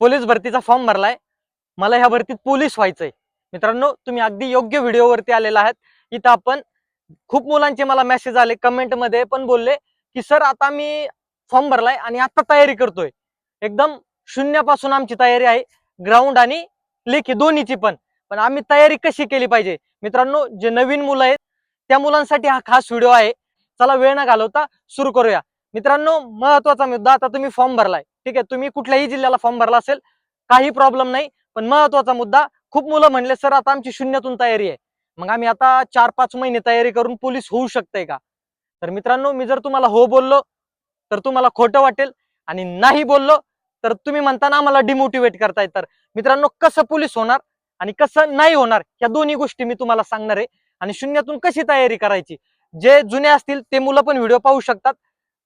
Police भरतीचा form भरलाय, मला ह्या भरतीत पोलीस व्हायचंय। मित्रांनो, तुम्ही अगदी योग्य व्हिडिओवरती आलेला आहात। इथं आपण खूप मुलांचे मला मेसेज आले, कमेंट मध्ये पण बोलले की सर आता मी फॉर्म भरलाय आणि आता तयारी करतोय। एकदम शून्यापासून आमची तयारी आहे, ग्राउंड आणि लेखी दोन्हीची पण। पण आम्ही तयारी कशी केली पाहिजे? मित्रांनो, जे नवीन मुलं आहेत त्या मुलांसाठी हा खास व्हिडिओ आहे। चला वेळ न घालवता सुरू करूया। मित्रांनो, महत्वाचा मुद्दा, आता तुम्ही फॉर्म भरलाय, ठीक आहे, तुम्ही कुठल्याही जिल्ह्याला फॉर्म भरला असेल काही प्रॉब्लेम नाही, पण महत्वाचा मुद्दा, खूप मुलं म्हणले सर आता आमची शून्यातून तयारी आहे, मग आम्ही आता 4-5 महिने तयारी करून पोलीस होऊ शकतंय का? तर मित्रांनो, मी जर तुम्हाला हो बोललो तर तुम्हाला खोटं वाटेल, आणि नाही बोललो तर तुम्ही म्हणताना आम्हाला डिमोटिवेट करताय। तर मित्रांनो, कसं पोलीस होणार आणि कसं नाही होणार या दोन्ही गोष्टी मी तुम्हाला सांगणार आहे, आणि शून्यातून कशी तयारी करायची। जे जुने असतील ते मुलं पण व्हिडिओ पाहू शकतात,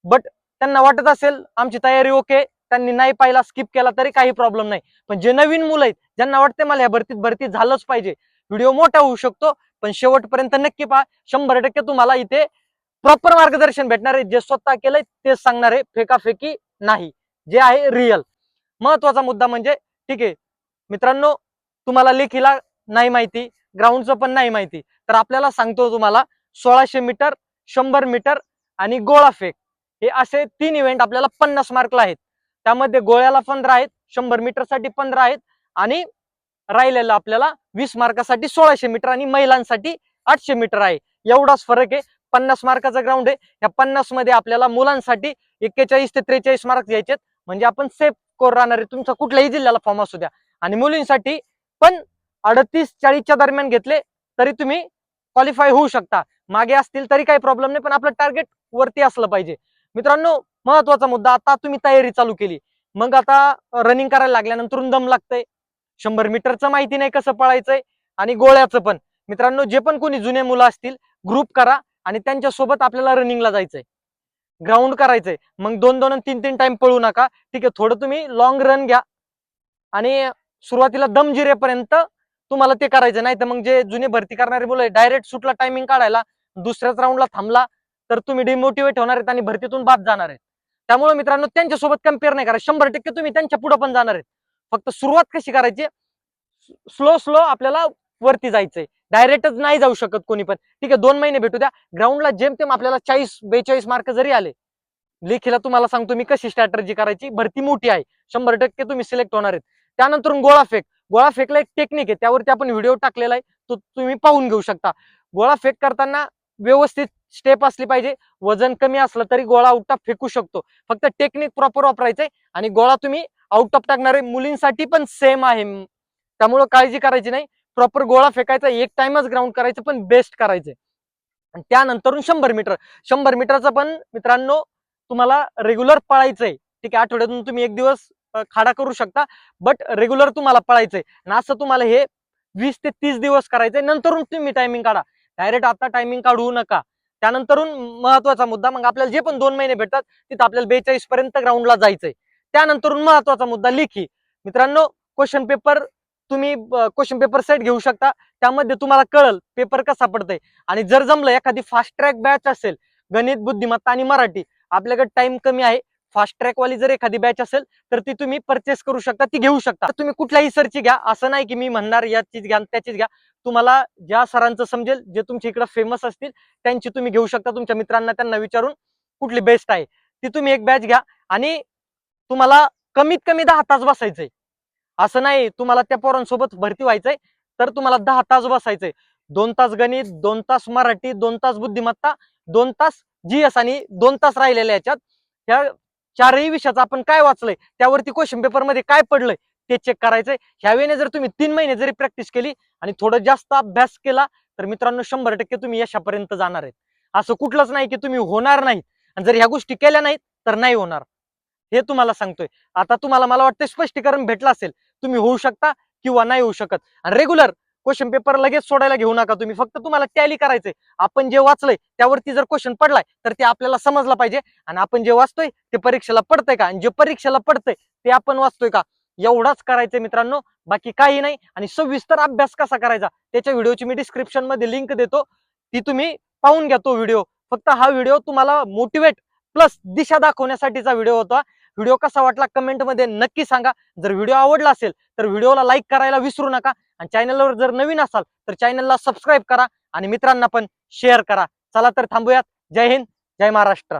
बट त्यांना वाटत असेल आमची तयारी ओके, त्यांनी नाही पाहिला, स्किप केला तरी काही प्रॉब्लेम नाही। पण जे नवीन मुलं आहेत, ज्यांना वाटते मला या भरतीत भरती झालंच पाहिजे, व्हिडिओ मोठा होऊ शकतो पण शेवटपर्यंत नक्की पहा। 100% तुम्हाला इथे प्रॉपर मार्गदर्शन भेटणार आहे, जे स्वतः केलंय तेच सांगणार आहे, फेकाफेकी नाही, जे आहे रिअल। महत्वाचा मुद्दा म्हणजे, ठीक आहे मित्रांनो, तुम्हाला लेखीला नाही माहिती, ग्राउंडचं पण नाही माहिती, तर आपल्याला सांगतो तुम्हाला 1600 मीटर, 100 मीटर आणि गोळा फेक, हे असे 3 इव्हेंट आपल्याला 50 मार्कला आहेत। त्यामध्ये गोळ्याला 15 आहेत, 100 मीटर साठी 15 आहेत, आणि राहिलेलं आपल्याला 20 मार्कासाठी 1600 मीटर आणि महिलांसाठी 800 मीटर आहे। एवढाच फरक आहे। 50 मार्काचा ग्राउंड आहे, या 50 मध्ये आपल्याला मुलांसाठी 41 ते 43 मार्क घ्यायचे, म्हणजे आपण सेफ स्कोर राहणार आहे, तुमचा कुठल्याही जिल्ह्याला फॉर्म असू द्या। आणि मुलींसाठी पण 38-40च्या दरम्यान घेतले तरी तुम्ही क्वालिफाय होऊ शकता, मागे असतील तरी काही प्रॉब्लेम नाही, पण आपलं टार्गेट वरती असलं पाहिजे। मित्रांनो, महत्वाचा मुद्दा, आता तुम्ही तयारी चालू केली, मग आता रनिंग करायला लागल्यानंतर दम लागतंय, 100 मीटरचं माहिती नाही कसं पळायचंय, आणि गोळ्याचं पण। मित्रांनो, जे पण कोणी जुने मुलं असतील ग्रुप करा, आणि त्यांच्या सोबत आपल्याला रनिंगला जायचंय, ग्राउंड करायचंय। मग 2-2 आणि 3-3 टाइम पळू नका, ठीक आहे, थोडं तुम्ही लॉंग रन घ्या, आणि सुरुवातीला दम जिरेपर्यंत तुम्हाला ते करायचं। नाही तर मग जे जुने भरती करणारे मुलं डायरेक्ट सुटला टायमिंग काढायला, दुसऱ्याच राऊंडला थांबला तर तुम्ही डिमोटिवेट होणार आहेत आणि भरतीतून बाद जाणार आहेत। त्यामुळे मित्रांनो, त्यांच्यासोबत कम्पेअर नाही करा, 100% तुम्ही त्यांच्या पुढे पण जाणार आहेत। फक्त सुरुवात कशी करायची, स्लो स्लो आपल्याला वरती जायचंय, डायरेक्टच नाही जाऊ शकत कोणी पण, ठीक आहे, 2 महिने भेटू द्या। ग्राउंडला जेमतेम आपल्याला 40-42 मार्क जरी आले, लेखीला तुम्हाला सांगतो मी कशी स्ट्रॅटर्जी करायची, भरती मोठी आहे, 100% तुम्ही सिलेक्ट होणार आहेत। त्यानंतर गोळा फेक, गोळा फेकला एक टेक्निक आहे, त्यावरती आपण व्हिडिओ टाकलेला आहे, तो तुम्ही पाहून घेऊ शकता। गोळा फेक करताना व्यवस्थित स्टेप असली पाहिजे, वजन कमी असलं तरी गोळा आउट ऑफ फेकू शकतो, फक्त टेक्निक प्रॉपर वापरायचंय, आणि गोळा तुम्ही आउट ऑफ टाकणार आहे। मुलींसाठी पण सेम आहे, त्यामुळे काळजी करायची नाही, प्रॉपर गोळा फेकायचा, एक टाइमच ग्राउंड करायचं, पण बेस्ट करायचंय। आणि त्यानंतर 100 मीटर, 100 मीटरचं पण मित्रांनो तुम्हाला रेग्युलर पळायचंय, ठीक आहे, आठवड्यातून तुम्ही एक दिवस खाडा करू शकता, बट रेग्युलर तुम्हाला पळायचंय। आणि असं तुम्हाला हे 20 ते 30 दिवस करायचंय, नंतरून तुम्ही टायमिंग काढा, डायरेक्ट आता टायमिंग काढू नका। त्यानंतरून महत्वाचा मुद्दा, मग आपल्याला जे पण 2 महिने भेटतात तिथं आपल्याला 42 पर्यंत ग्राउंडला जायचंय। त्यानंतरून महत्वाचा मुद्दा, लेखी। मित्रांनो, क्वेश्चन पेपर तुम्ही क्वेश्चन पेपर सेट घेऊ शकता, त्यामध्ये तुम्हाला कळल पेपर कसा पडतंय। आणि जर जमलं एखादी फास्ट ट्रॅक बॅच असेल, गणित, बुद्धिमत्ता आणि मराठी, आपल्याकडे टाइम कमी आहे, फास्ट ट्रॅक वाली जर एखादी बॅच असेल तर ती तुम्ही परचेस करू शकता, ती घेऊ शकता। तुम्ही कुठल्याही सरची घ्या, असं नाही की मी म्हणणार याचीच घ्या त्याचीच घ्या, तुम्हाला ज्या सरांचं समजेल, जे तुमच्या इकडे फेमस असतील त्यांची तुम्ही घेऊ शकता, तुमच्या मित्रांना त्यांना विचारून कुठली बेस्ट आहे ती तुम्ही एक बॅच घ्या। आणि तुम्हाला कमीत कमी 10 तास बसायचंय, असं नाही तुम्हाला त्या पोरांसोबत भरती व्हायचंय तर तुम्हाला 10 तास बसायचंय। 2 तास गणित, 2 तास मराठी, 2 तास बुद्धिमत्ता, 2 तास जीएस, आणि 2 तास राहिलेल्या याच्यात ह्या चारही विषयाचं आपण काय वाचलंय, त्यावरती क्वेश्चन पेपर मध्ये काय पडलंय ते चेक करायचंय। ह्यावेळेने जर तुम्ही 3 महिने जरी प्रॅक्टिस केली आणि थोडं जास्त अभ्यास केला तर मित्रांनो 100% तुम्ही यशापर्यंत जाणार आहेत। असं कुठलंच नाही की तुम्ही होणार नाही, आणि जर ह्या गोष्टी केल्या नाहीत तर नाही होणार, हे तुम्हाला सांगतोय। आता तुम्हाला मला वाटतं स्पष्टीकरण भेटलं असेल, तुम्ही होऊ शकता किंवा नाही होऊ शकत। आणि रेग्युलर क्वेश्चन पेपर लगेच सोडायला घेऊ नका तुम्ही, फक्त तुम्हाला टॅली करायचंय, आपण जे वाचलंय त्यावरती जर क्वेश्चन पडलाय तर ते आपल्याला समजलं पाहिजे, आणि आपण जे वाचतोय ते परीक्षेला पडतंय का, आणि जे परीक्षेला पडतंय ते आपण वाचतोय का, एवढाच करायचंय मित्रांनो, बाकी काही नाही। आणि सविस्तर अभ्यास कसा करायचा त्याच्या व्हिडिओची मी डिस्क्रिप्शन मध्ये लिंक देतो, ती तुम्ही पाहून घ्या तो व्हिडिओ। फक्त हा व्हिडिओ तुम्हाला मोटिवेट प्लस दिशा दाखवण्यासाठीचा व्हिडिओ होता, व्हिडिओ कसा वाटला कमेंट मध्ये नक्की सांगा. जर व्हिडिओ आवडला असेल तर व्हिडिओला लाईक करायला विसरू नका आणि चॅनलवर जर नवीन असाल तर चॅनलला सबस्क्राईब करा आणि मित्रांना पण शेअर करा. चला तर थांबूयात. जय हिंद, जय महाराष्ट्र.